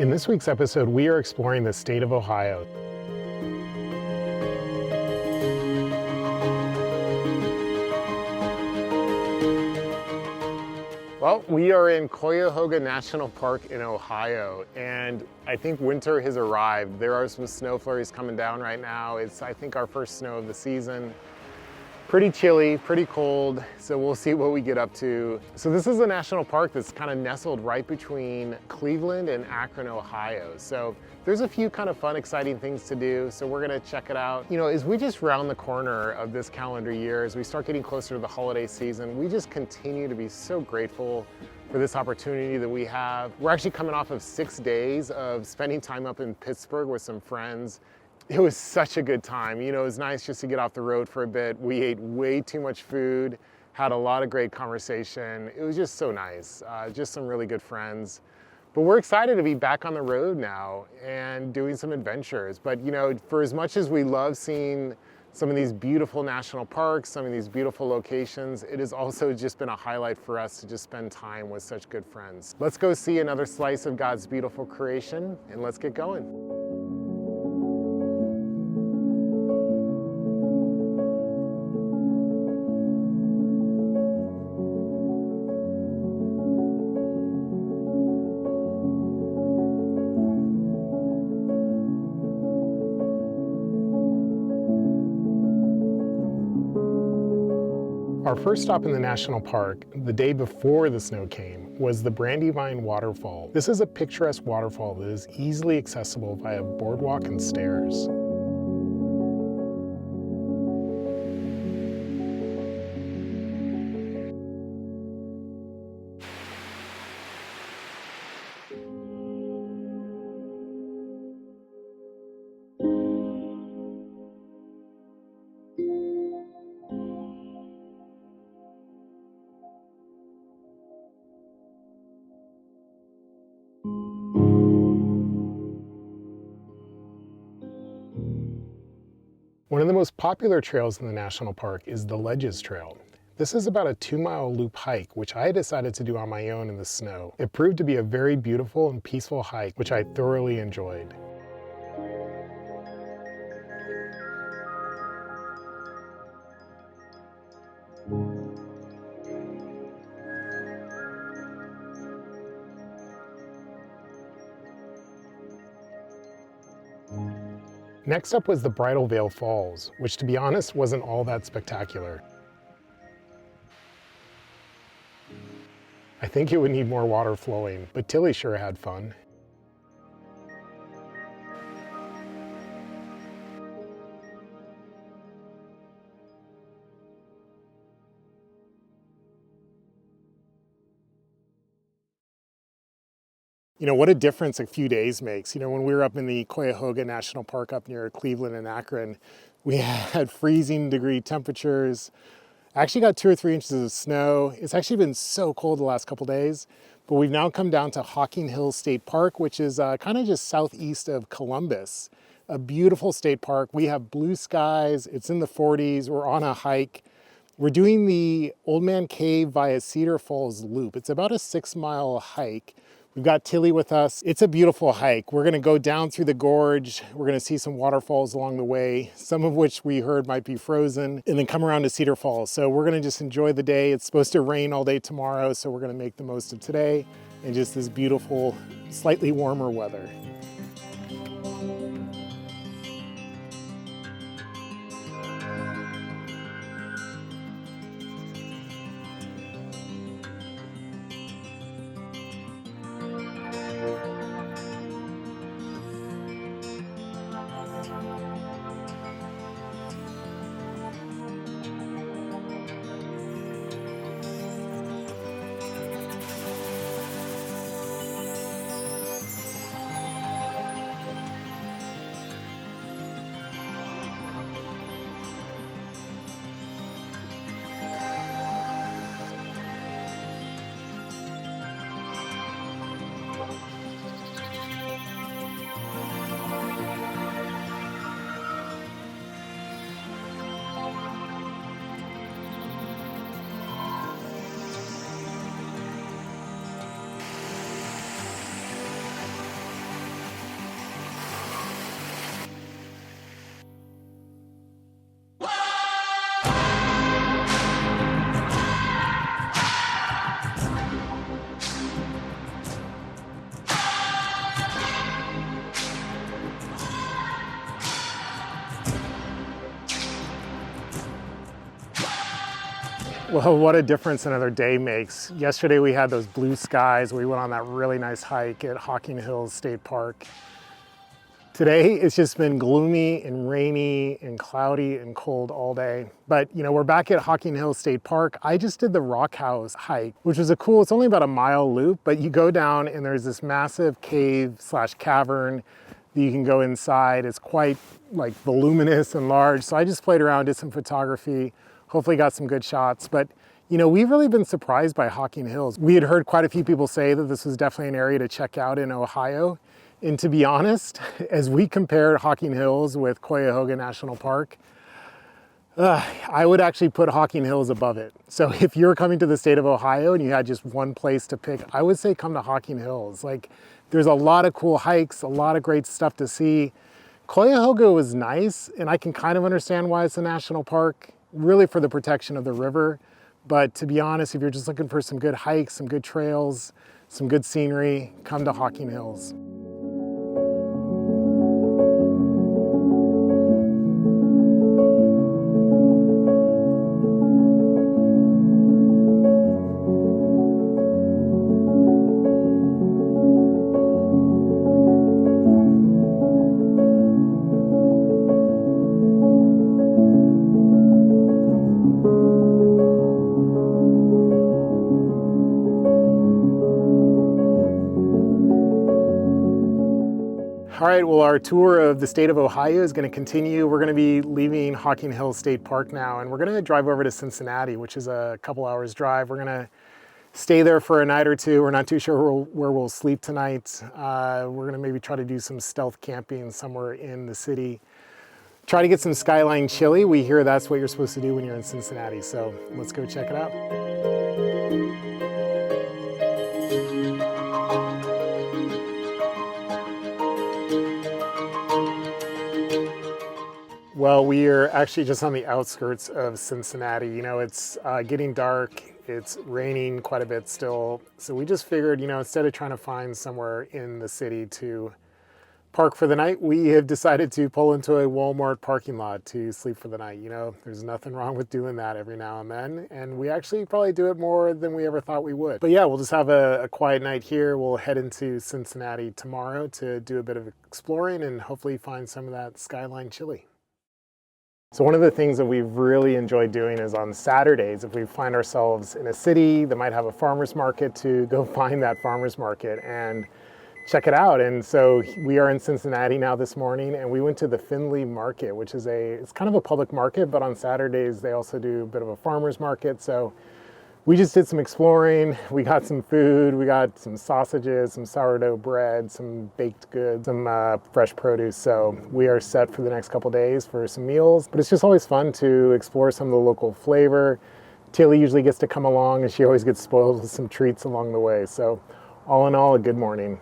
In this week's episode, we are exploring the state of Ohio. Well, we are in Cuyahoga National Park in Ohio, and I think winter has arrived. There are some snow flurries coming down right now. It's, I think, our first snow of the season. Pretty chilly, pretty cold, so we'll see what we get up to. So this is a national park that's kind of nestled right between Cleveland and Akron, Ohio. So there's a few kind of fun, exciting things to do, so we're gonna check it out. You know, as we just round the corner of this calendar year, as we start getting closer to the holiday season, we just continue to be so grateful for this opportunity that we have. We're actually coming off of 6 days of spending time up in Pittsburgh with some friends. It was such a good time. You know, it was nice just to get off the road for a bit. We ate way too much food, had a lot of great conversation. It was just so nice, just some really good friends. But we're excited to be back on the road now and doing some adventures. But you know, for as much as we love seeing some of these beautiful national parks, some of these beautiful locations, it has also just been a highlight for us to just spend time with such good friends. Let's go see another slice of God's beautiful creation, and let's get going. Our first stop in the national park, the day before the snow came, was the Brandy Waterfall. This is a picturesque waterfall that is easily accessible via boardwalk and stairs. One of the most popular trails in the national park is the Ledges Trail. This is about a 2-mile loop hike, which I decided to do on my own in the snow. It proved to be a very beautiful and peaceful hike, which I thoroughly enjoyed. Next up was the Bridal Veil Falls, which to be honest wasn't all that spectacular. I think it would need more water flowing, but Tilly sure had fun. You know, what a difference a few days makes. You know, when we were up in the Cuyahoga National Park up near Cleveland and Akron, we had freezing degree temperatures. I actually got 2 or 3 inches of snow. It's actually been so cold the last couple days, but we've now come down to Hocking Hills State Park, which is kind of just southeast of Columbus. A beautiful state park. We have blue skies. It's in the 40s. We're on a hike. We're doing the Old Man Cave via Cedar Falls Loop. It's about a 6-mile hike. We've got Tilly with us. It's a beautiful hike. We're gonna go down through the gorge. We're gonna see some waterfalls along the way, some of which we heard might be frozen, and then come around to Cedar Falls. So we're gonna just enjoy the day. It's supposed to rain all day tomorrow, so we're gonna make the most of today and just this beautiful, slightly warmer weather. Well, what a difference another day makes. Yesterday we had those blue skies. We went on that really nice hike at Hocking Hills State Park. Today it's just been gloomy and rainy and cloudy and cold all day. But you know, we're back at Hocking Hills State Park. I just did the Rock House hike, which was it's only about a mile loop, but you go down and there's this massive cave / cavern that you can go inside. It's quite like voluminous and large. So I just played around, did some photography, hopefully got some good shots. But you know, we've really been surprised by Hocking Hills. We had heard quite a few people say that this was definitely an area to check out in Ohio. And to be honest, as we compared Hocking Hills with Cuyahoga National Park, I would actually put Hocking Hills above it. So if you're coming to the state of Ohio and you had just one place to pick, I would say come to Hocking Hills. Like, there's a lot of cool hikes, a lot of great stuff to see. Cuyahoga was nice, and I can kind of understand why it's a national park, really for the protection of the river. But to be honest, if you're just looking for some good hikes, some good trails, some good scenery, come to Hocking Hills. All right, well, our tour of the state of Ohio is going to continue. We're going to be leaving Hocking Hills State Park now, and we're going to drive over to Cincinnati, which is a couple hours drive. We're going to stay there for a night or two. We're not too sure where we'll sleep tonight. We're going to maybe try to do some stealth camping somewhere in the city. Try to get some skyline chili. We hear that's what you're supposed to do when you're in Cincinnati, so let's go check it out. Well, we are actually just on the outskirts of Cincinnati. You know, it's getting dark, it's raining quite a bit still. So we just figured, you know, instead of trying to find somewhere in the city to park for the night, we have decided to pull into a Walmart parking lot to sleep for the night. You know, there's nothing wrong with doing that every now and then. And we actually probably do it more than we ever thought we would. But yeah, we'll just have a quiet night here. We'll head into Cincinnati tomorrow to do a bit of exploring and hopefully find some of that skyline chili. So one of the things that we've really enjoyed doing is on Saturdays, if we find ourselves in a city that might have a farmer's market, to go find that farmer's market and check it out. And so we are in Cincinnati now this morning, and we went to the Findlay Market, which is it's kind of a public market, but on Saturdays they also do a bit of a farmer's market. So we just did some exploring. We got some food. We got some sausages, some sourdough bread, some baked goods, some fresh produce. So we are set for the next couple days for some meals. But it's just always fun to explore some of the local flavor. Tilly usually gets to come along, and she always gets spoiled with some treats along the way. So all in all, a good morning.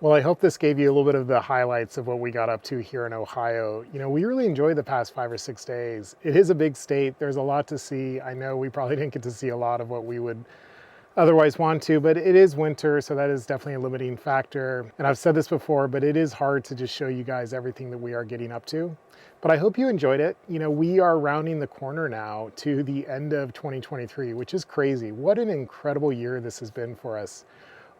Well, I hope this gave you a little bit of the highlights of what we got up to here in Ohio. You know, we really enjoyed the past 5 or 6 days. It is a big state. There's a lot to see. I know we probably didn't get to see a lot of what we would otherwise want to, but it is winter, so that is definitely a limiting factor. And I've said this before, but it is hard to just show you guys everything that we are getting up to. But I hope you enjoyed it. You know, we are rounding the corner now to the end of 2023, which is crazy. What an incredible year this has been for us.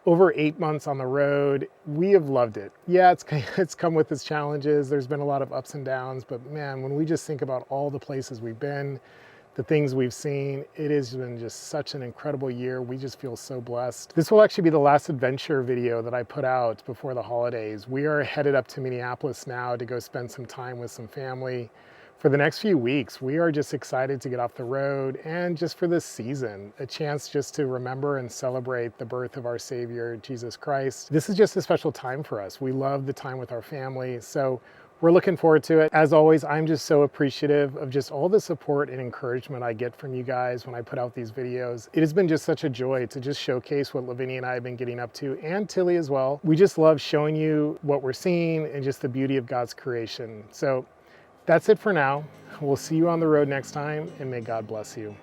Over 8 months on the road, we have loved it. Yeah, it's come with its challenges. There's been a lot of ups and downs, but man, when we just think about all the places we've been, the things we've seen, it has been just such an incredible year. We just feel so blessed. This will actually be the last adventure video that I put out before the holidays. We are headed up to Minneapolis now to go spend some time with some family. For the next few weeks, we are just excited to get off the road, and just for this season, a chance just to remember and celebrate the birth of our Savior, Jesus Christ. This is just a special time for us. We love the time with our family, so we're looking forward to it. As always, I'm just so appreciative of just all the support and encouragement I get from you guys when I put out these videos. It has been just such a joy to just showcase what Lovinia and I have been getting up to, and Tilly as well. We just love showing you what we're seeing and just the beauty of God's creation. So that's it for now. We'll see you on the road next time, and may God bless you.